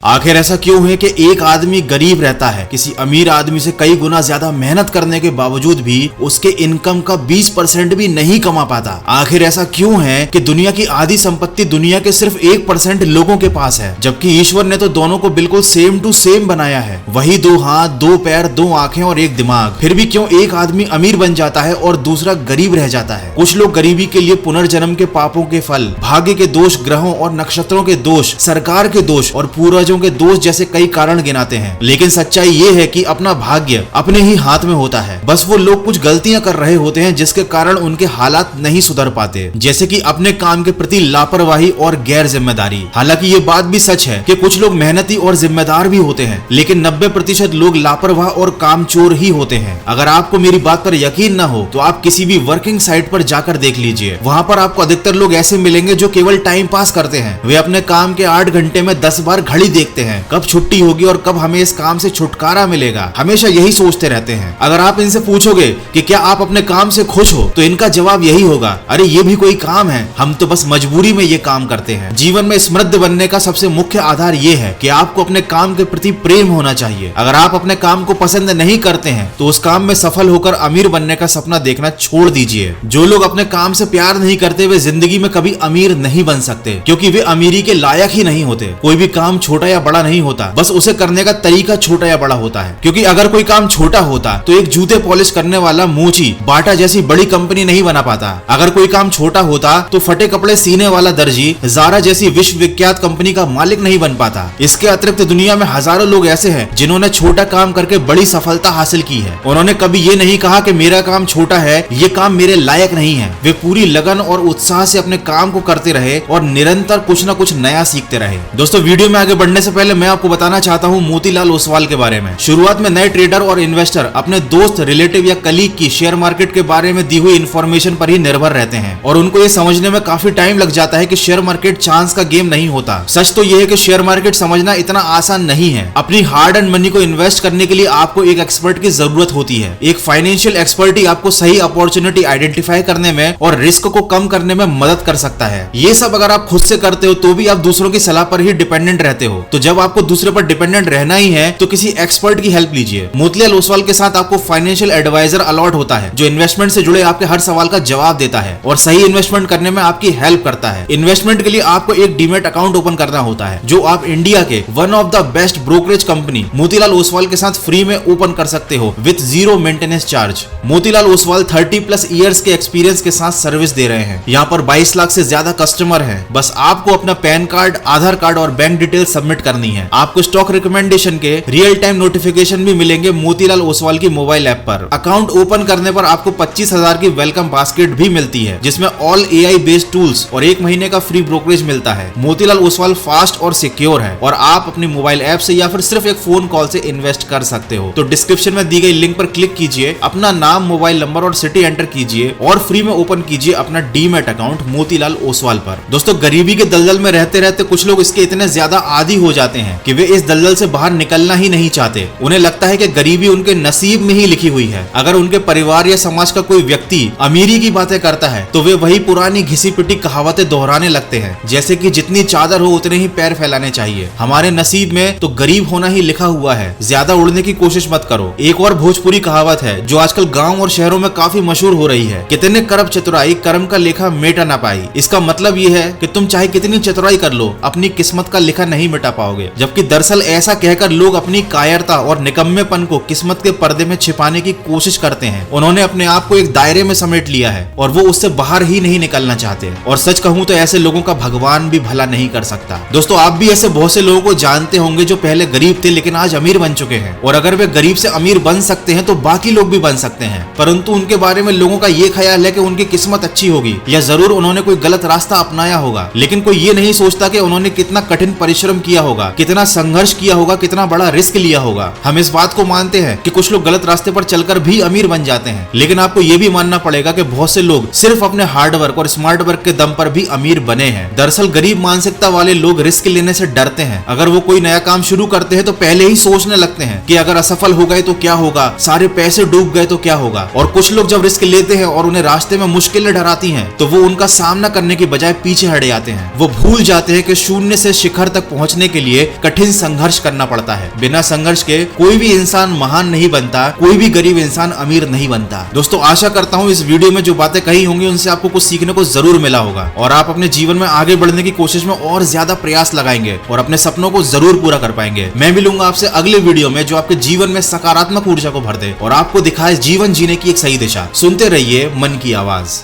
आखिर ऐसा क्यों है कि एक आदमी गरीब रहता है किसी अमीर आदमी से कई गुना ज्यादा मेहनत करने के बावजूद भी उसके इनकम का 20% भी नहीं कमा पाता? आखिर ऐसा क्यों है कि दुनिया की आधी संपत्ति दुनिया के सिर्फ 1% लोगों के पास है, जबकि ईश्वर ने तो दोनों को बिल्कुल सेम टू सेम बनाया है। वही 2 हाथ, 2 पैर, 2 आंखें और 1 दिमाग। फिर भी क्यों एक आदमी अमीर बन जाता है और दूसरा गरीब रह जाता है? कुछ लोग गरीबी के लिए पुनर्जन्म के पापों के फल, भाग्य के दोष, ग्रहों और नक्षत्रों के दोष, सरकार के दोष और पूर्वजों के दोष जैसे कई कारण गिनाते हैं। लेकिन सच्चाई ये है कि अपना भाग्य अपने ही हाथ में होता है। बस वो लोग कुछ गलतियां कर रहे होते हैं जिसके कारण उनके हालात नहीं सुधर पाते, जैसे कि अपने काम के प्रति लापरवाही और गैर जिम्मेदारी। हालांकि ये बात भी सच है कि कुछ लोग मेहनती और जिम्मेदार भी होते हैं, लेकिन 90% लोग लापरवाह और कामचोर ही होते हैं। अगर आपको मेरी बात पर यकीन न हो तो आप किसी भी वर्किंग साइट पर जाकर देख लीजिए। वहाँ पर आपको अधिकतर लोग ऐसे मिलेंगे जो केवल टाइम पास करते हैं। वे अपने काम के 8 घंटे में 10 बार घड़ी देखते हैं, कब छुट्टी होगी और कब हमें इस काम से छुटकारा मिलेगा। हमेशा यही सोचते रहते हैं। अगर आप इनसे पूछोगे कि क्या आप अपने काम से खुश हो, तो इनका जवाब यही होगा, अरे ये भी कोई काम है, हम तो बस मजबूरी में ये काम करते हैं। जीवन में समृद्ध बनने का सबसे मुख्य आधार ये है कि आपको अपने काम के प्रति प्रेम होना चाहिए। अगर आप अपने काम को पसंद नहीं करते हैं तो उस काम में सफल होकर अमीर बनने का सपना देखना छोड़ दीजिए। जो लोग अपने काम से प्यार नहीं करते वे जिंदगी में कभी अमीर नहीं बन सकते, क्योंकि वे अमीरी के लायक ही नहीं होते। कोई भी काम छोटा या बड़ा नहीं होता, बस उसे करने का तरीका छोटा या बड़ा होता है। क्योंकि अगर कोई काम छोटा होता तो एक जूते पॉलिश करने वाला मोची बाटा जैसी बड़ी कंपनी नहीं बना पाता। अगर कोई काम छोटा होता तो फटे कपड़े सीने वाला दर्जी ज़ारा जैसी विश्व विख्यात कंपनी का मालिक नहीं बन पाता। इसके अतिरिक्त दुनिया में हजारों लोग ऐसे हैं जिन्होंने छोटा काम करके बड़ी सफलता हासिल की है। उन्होंने कभी ये नहीं कहा कि मेरा काम छोटा है, ये काम मेरे लायक नहीं है। वे पूरी लगन और उत्साह से अपने काम को करते रहे और निरंतर कुछ न कुछ नया सीखते रहे। दोस्तों, वीडियो में आगे बढ़ने से पहले मैं आपको बताना चाहता हूँ मोतीलाल ओसवाल के बारे में। शुरुआत में नए ट्रेडर और इन्वेस्टर अपने दोस्त, रिलेटिव या कलीग की शेयर मार्केट के बारे में दी हुई इन्फॉर्मेशन पर ही निर्भर रहते हैं और उनको ये समझने में काफी टाइम लग जाता है कि शेयर मार्केट चांस का गेम नहीं होता। सच तो यह है कि शेयर मार्केट समझना इतना आसान नहीं है। अपनी हार्ड एंड मनी को इन्वेस्ट करने के लिए आपको एक एक्सपर्ट की जरूरत होती है। एक फाइनेंशियल एक्सपर्ट ही आपको सही अपॉर्चुनिटी आइडेंटिफाई करने में और रिस्क को कम करने में मदद कर सकता है। ये सब अगर आप खुद से करते हो तो भी आप दूसरों की सलाह पर ही डिपेंडेंट रहते हो। तो जब आपको दूसरे पर डिपेंडेंट रहना ही है तो किसी एक्सपर्ट की हेल्प लीजिए। मोतीलाल ओसवाल के साथ आपको फाइनेंशियल एडवाइजर अलॉट होता है, जो इन्वेस्टमेंट से जुड़े आपके हर सवाल का जवाब देता है और सही इन्वेस्टमेंट करने में आपकी हेल्प करता है। इन्वेस्टमेंट के लिए आपको एक डीमैट अकाउंट ओपन करना होता है, जो आप इंडिया के one of the best brokerage company Motilal Oswal के साथ फ्री में ओपन कर सकते हो with 0 maintenance charge. Motilal Oswal 30+ years के एक्सपीरियंस के साथ सर्विस दे रहे हैं। यहाँ पर 22 लाख से ज्यादा कस्टमर हैं। बस आपको अपना पैन कार्ड, आधार कार्ड और बैंक डिटेल सबमिट करनी है। आपको स्टॉक रिकमेंडेशन के रियल टाइम नोटिफिकेशन भी मिलेंगे मोतीलाल ओसवाल की मोबाइल ऐप पर। अकाउंट ओपन करने पर आपको 25,000 की वेलकम बास्केट भी मिलती है, जिसमें ऑल AI बेस्ड टूल्स और 1 महीने का फ्री ब्रोकरेज मिलता है। मोतीलाल ओसवाल फास्ट और सिक्योर है और आप अपनी मोबाइल ऐप से या फिर सिर्फ एक फोन कॉल से इन्वेस्ट कर सकते हो। तो डिस्क्रिप्शन में दी गई लिंक पर क्लिक कीजिए, अपना नाम, मोबाइल नंबर और सिटी एंटर कीजिए और फ्री में ओपन कीजिए अपना डीमैट अकाउंट मोतीलाल ओसवाल पर। दोस्तों, गरीबी के दलदल में रहते रहते कुछ लोग इसके इतने ज्यादा आदी हो जाते हैं कि वे इस दलदल से बाहर निकलना ही नहीं चाहते। उन्हें लगता है कि गरीबी उनके नसीब में ही लिखी हुई है। अगर उनके परिवार या समाज का कोई व्यक्ति अमीरी की बातें करता है तो वे वही पुरानी घिसी पिटी कहावतें दोहराने लगते हैं, जैसे कि जितनी चादर हो उतने ही पैर फैलाने चाहिए। हमारे नसीब में तो गरीब होना ही लिखा हुआ है, ज्यादा उड़ने की कोशिश मत करो। एक और भोजपुरी कहावत है जो आजकल गांव और शहरों में काफी मशहूर हो रही है, कितने करब चतुराई कर्म का लेखा मेटा ना पाई। इसका मतलब ये है कि तुम चाहे कितनी चतुराई कर लो, अपनी किस्मत का लेखा नहीं मिटा पाओगे। जबकि दरअसल ऐसा कहकर लोग अपनी कायरता और निकम्मेपन को किस्मत के पर्दे में छिपाने की कोशिश करते हैं। उन्होंने अपने आप को एक दायरे में समेट लिया है और वो उससे बाहर ही नहीं निकलना चाहते। और सच कहूं तो ऐसे लोगों का भगवान भी भला नहीं कर सकता। दोस्तों, आप भी ऐसे बहुत से लोगों को जानते होंगे जो पहले गरीब थे लेकिन आज अमीर बन चुके हैं। और अगर वे गरीब से अमीर बन सकते हैं तो बाकी लोग भी बन सकते हैं, परंतु उनके बारे में लोगों का ये ख्याल है कि उनकी किस्मत अच्छी होगी या जरूर उन्होंने कोई गलत रास्ता अपनाया होगा। लेकिन कोई ये नहीं सोचता कि उन्होंने कितना कठिन परिश्रम किया होगा, कितना संघर्ष किया होगा, कितना बड़ा रिस्क लिया होगा। हम इस बात को मानते हैं कि कुछ लोग गलत रास्ते पर चलकर भी अमीर बन जाते हैं, लेकिन आपको ये भी मानना पड़ेगा कि बहुत से लोग सिर्फ अपने हार्डवर्क और स्मार्ट वर्क के दम पर भी अमीर बने हैं। दरअसल गरीब मानसिकता वाले लोग रिस्क लेने से डरते हैं। अगर वो कोई नया काम शुरू करते हैं तो पहले ही सोचने लगते हैं कि अगर असफल हो गए तो क्या होगा, सारे पैसे डूब गए तो क्या होगा। और कुछ लोग जब रिस्क लेते हैं और उन्हें रास्ते में मुश्किलें डराती हैं तो वो उनका सामना करने की बजाय पीछे हट जाते हैं। वो भूल जाते हैं कि शून्य से शिखर तक पहुंचने के लिए कठिन संघर्ष करना पड़ता है। बिना संघर्ष के कोई भी इंसान महान नहीं बनता, कोई भी गरीब इंसान अमीर नहीं बनता। दोस्तों आशा करता हूँ इस वीडियो में जो बातें कही होंगी उनसे आपको कुछ सीखने को जरूर मिला होगा और आप अपने जीवन में आगे बढ़ने की कोशिश में और ज्यादा प्रयास लगाएंगे और अपने सपनों को जरूर पूरा कर पाएंगे। मैं मिलूंगा आपसे अगले वीडियो में जो आपके जीवन में सकारात्मक ऊर्जा को भर दे और आपको दिखाए जीवन जीने की एक सही दिशा। सुनते रहिए मन की आवाज।